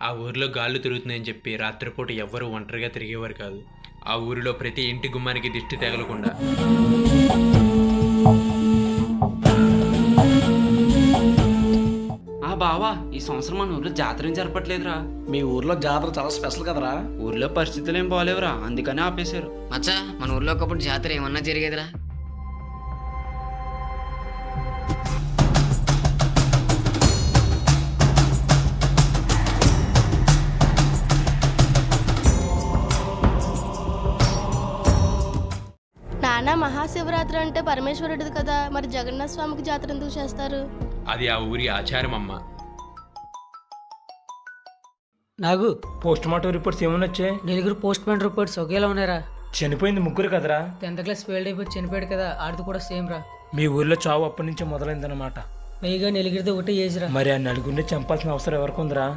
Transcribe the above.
ఆ ఊరిలో గాళ్ళు తిరుగుతున్నాయని చెప్పి రాత్రిపూట ఎవ్వరూ ఒంటరిగా తిరిగేవారు కాదు. ఆ ఊరిలో ప్రతి ఇంటి గుమ్మానికి దిష్టి తగలకుండా బావా, ఈ సంవత్సరం మన ఊర్లో జాతర ఏం జరపట్లేదురా. మీ ఊర్లో జాతర చాలా స్పెషల్ కదరా. ఊర్లో పరిస్థితులు ఏం బాగాలేవురా, అందుకనే ఆపేశారు. మచ్చా, మన ఊర్లో ఒకప్పుడు జాతర ఏమన్నా జరిగేదిరా? నాన్న, మహాశివరాత్రి అంటే పరమేశ్వరుడిది కదా, మరి జగన్నాథ స్వామికి జాతర ఎందుకు చేస్తారు? అది ఆ ఊరి ఆచారం అమ్మ. నాగు, పోస్ట్ మార్టం రిపోర్ట్స్ ఏమన్నా వచ్చాయి? నలుగురు పోస్ట్ మ్యాన్ రిపోర్ట్స్ ఒకేలా ఉన్నారా? చనిపోయింది ముగ్గురు కదరా. 10th క్లాస్ ఫెయిల్డ్ అయిపోయి చనిపోయాడు కదా, ఆడిది కూడా సేమ్ రా. మీ ఊర్లో చావు అప్పటి నుంచే మొదలైందన్నమాట. పైగా నలుగురిది ఒకటే ఏజ్ రా. మరి ఆ నలుగురిని చంపాల్సిన అవసరం ఎవరికి ఉందిరా?